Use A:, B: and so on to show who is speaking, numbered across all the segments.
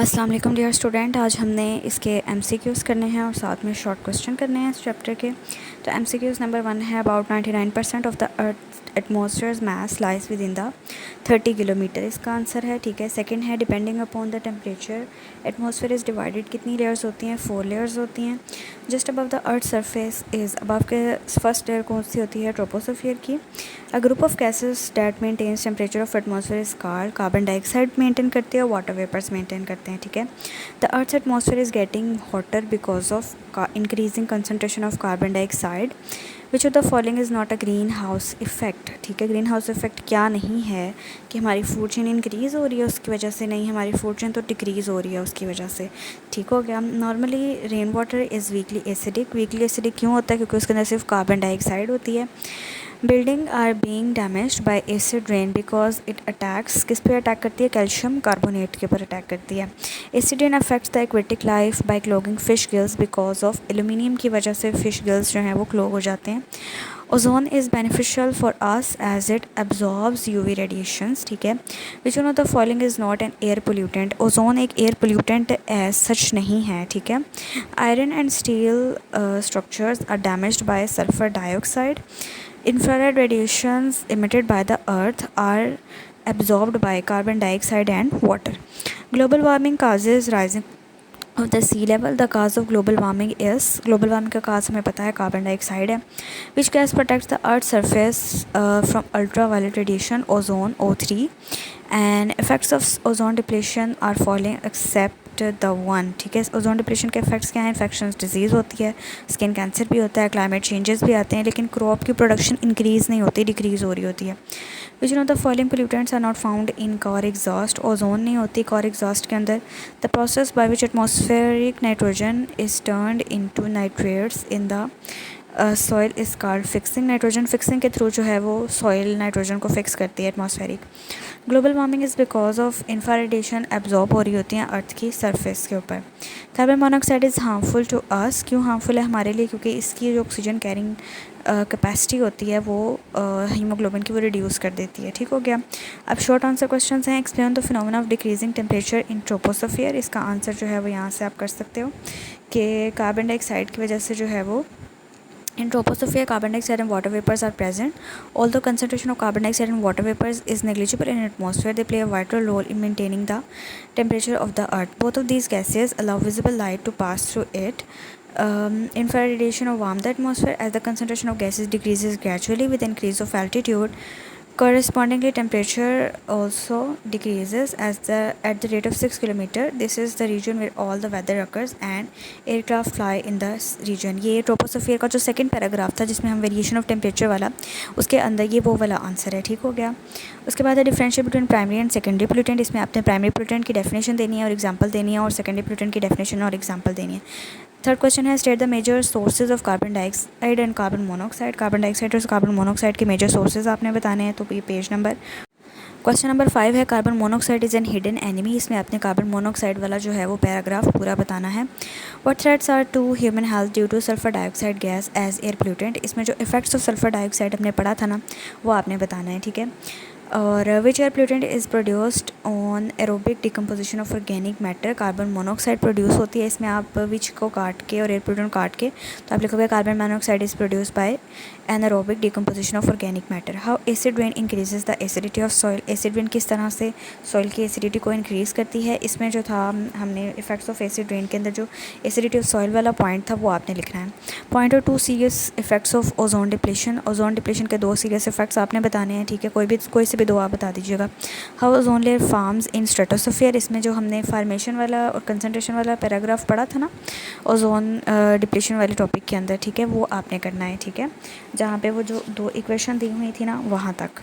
A: अस्सलाम वालेकुम dear student. आज हमने इसके एमसीक्यूज़ करने हैं और साथ में शॉर्ट क्वेश्चन करने हैं इस चैप्टर के। तो एमसीक्यूज़ नंबर 1 है about 99% of the earth atmosphere mass lies within the 30 kilometre, इसका आंसर है। ठीक है। सेकंड है depending upon the temperature atmosphere is divided, कितनी लेयर्स होती हैं? 4 लेयर्स होती हैं। Just above the earth surface is, above के फर्स्ट लेयर कौन सी होती है? ट्रोपोस्फियर की। A group of gases that maintains temperature of atmosphere is called, carbon dioxide maintain करती है और वाटर वेपर्स मेंटेन करते हैं। ठीक है। The earth atmosphere is getting hotter because of increasing concentration of carbon dioxide. Which of the following is not a green house effect. ठीक है। Green house effect क्या नहीं है कि हमारी फूड चेन इंक्रीज़ हो रही है उसकी वजह से? नहीं, हमारी फूड चेन तो डिक्रीज़ हो रही है उसकी वजह से। ठीक हो गया। Normally rain water is weakly acidic. Weakly acidic क्यों होता है? क्योंकि उसके अंदर सिर्फ कार्बन डाइऑक्साइड होती है। Building are being damaged by acid rain because it attacks, किस पे अटैक करती है? कैल्शियम कार्बोनेट के ऊपर अटैक करती है। Acid rain affects the aquatic life by clogging fish gills because of aluminium की वजह से फिश गिल्स जो हैं वो क्लोग हो जाते हैं। Ozone is beneficial for us as it absorbs UV radiations. ठीक है। Which one of the following is not an air pollutant. Ozone एक एयर पोल्यूटेंट एज सच नहीं है। ठीक है। Iron and steel structures are damaged by sulphur dioxide. Infrared radiations emitted by the earth are absorbed by carbon dioxide and water. Global warming causes rising of the sea level. The cause of global warming is, global warming का cause हमें पता है carbon dioxide है। Which gas protects the earth's surface from ultraviolet radiation? Ozone, O3. And effects of ozone depletion are following except the one. ठीक है। Ozone depletion के effects क्या हैं? इन्फेक्शन डिजीज़ होती है, स्किन कैंसर भी होता है, क्लाइमेट चेंजेस भी आते हैं, लेकिन क्रॉप की प्रोडक्शन इंक्रीज़ नहीं होती, डिक्रीज़ हो रही होती है। Which one of the following pollutants are not found in car exhaust. Ozone नहीं होती कार एग्जॉस्ट के अंदर। The process by which atmospheric nitrogen is turned into nitrates in the soil is called fixing. Nitrogen fixing के through जो है वो soil nitrogen को fix करती है atmospheric. Global warming is because of infra radiation absorb हो रही होती हैं अर्थ की सरफेस के ऊपर। Carbon monoxide is harmful to us. क्यों हार्मफुल है हमारे लिए? क्योंकि इसकी जो ऑक्सीजन कैरिंग कैपेसिटी होती है वो हीमोग्लोबिन की वो रिड्यूस कर देती है। ठीक हो गया। अब शॉर्ट आंसर क्वेश्चंस हैं। Explain the phenomena of decreasing temperature in troposphere. इसका आंसर जो है वो यहाँ से आप कर सकते हो कि कार्बन डाइऑक्साइड की वजह से जो है वो in troposphere carbon dioxide and water vapors are present. Although concentration of carbon dioxide and water vapors is negligible in atmosphere, they play a vital role in maintaining the temperature of the earth. Both of these gases allow visible light to pass through it. Infrared radiation warm the atmosphere as the concentration of gases decreases gradually with increase of altitude. Correspondingly, temperature also decreases at the rate of 6 kilometer. This is the region where all the weather occurs and aircraft fly in the region. ये troposphere का जो second paragraph था जिसमें हम variation of temperature वाला, उसके अंदर ये वो वाला आंसर है। ठीक हो गया। उसके बाद है differential between primary and secondary pollutant. इसमें आपने प्राइमरी पोल्यूटेंट की डेफिनेशन देनी है और एग्जांपल देनी है, और सेकेंडरी पोल्यूटेंट की डेफिनेशन और एग्जांपल देनी है। थर्ड क्वेश्चन है state the major sources of carbon dioxide and carbon monoxide. Carbon dioxide और कार्बन मोनोऑक्साइड के मेजर सोर्सेज आपने बताने हैं। तो ये पेज नंबर क्वेश्चन नंबर 5 है carbon monoxide is an hidden enemy. इसमें आपने कार्बन मोनोऑक्साइड वाला जो है वो पैराग्राफ पूरा बताना है। What threats are to human health due to sulphur dioxide gas as air pollutant. इसमें जो इफेक्ट्स ऑफ सल्फर डाइऑक्साइड हमने पढ़ा था ना, वो आपने बताना है। ठीक है। और which air pollutant is produced on aerobic decomposition of organic matter. Carbon monoxide produce होती है। इसमें आप विच को काट के और एयर पोल्यूटेंट काट के तो आप लिखोगे carbon monoxide is produce by anaerobic decomposition of organic matter. How acid rain increases the acidity of soil. Acid rain किस तरह से सॉइल की एसिडिटी को इंक्रीज़ करती है। इसमें जो था हमने इफेक्ट्स ऑफ एसिड रेन के अंदर जो एसिडिटी ऑफ सॉइल वाला पॉइंट था वो आपने लिखना है। पॉइंट और 2 serious effects of ozone depletion. Ozone depletion के 2 सीरियस इफेक्ट्स आपने बताने हैं। ठीक है। कोई से भी 2 आप बता दीजिएगा। How ozone layer farms in stratosphere. इसमें जो हमने फार्मेशन वाला और कंसंट्रेशन वाला पैराग्राफ पढ़ा था ना ओजोन डिप्लेशन वाले टॉपिक के अंदर, ठीक है, वो आपने करना है। ठीक है। जहाँ पे वो जो 2 इक्वेशन दी हुई थी ना वहाँ तक।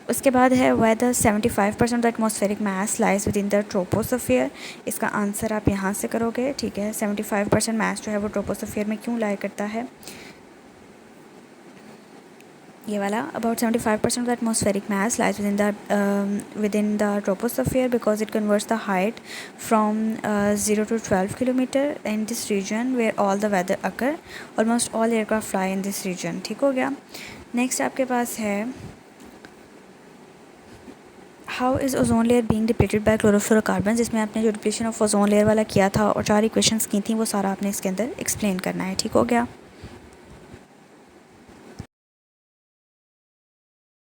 A: उसके बाद है whether 75% the atmospheric mass lies within the troposphere. इसका आंसर आप यहाँ से करोगे। ठीक है। 75% मास जो है वो ट्रोपोस्फियर में क्यों लाई करता है? ये वाला about 75% of the atmospheric mass lies within the troposphere because it converts the height from 0 to 12 kilometer in this region where all the weather occur. Almost all aircraft fly in this region. ठीक हो गया। Next आपके पास है how is ozone layer being depleted by chlorofluorocarbon, जिसमें आपने जो depletion of ozone layer वाला किया था और 4 इक्वेशंस की थी वो सारा आपने इसके अंदर एक्सप्लेन करना है। ठीक हो गया।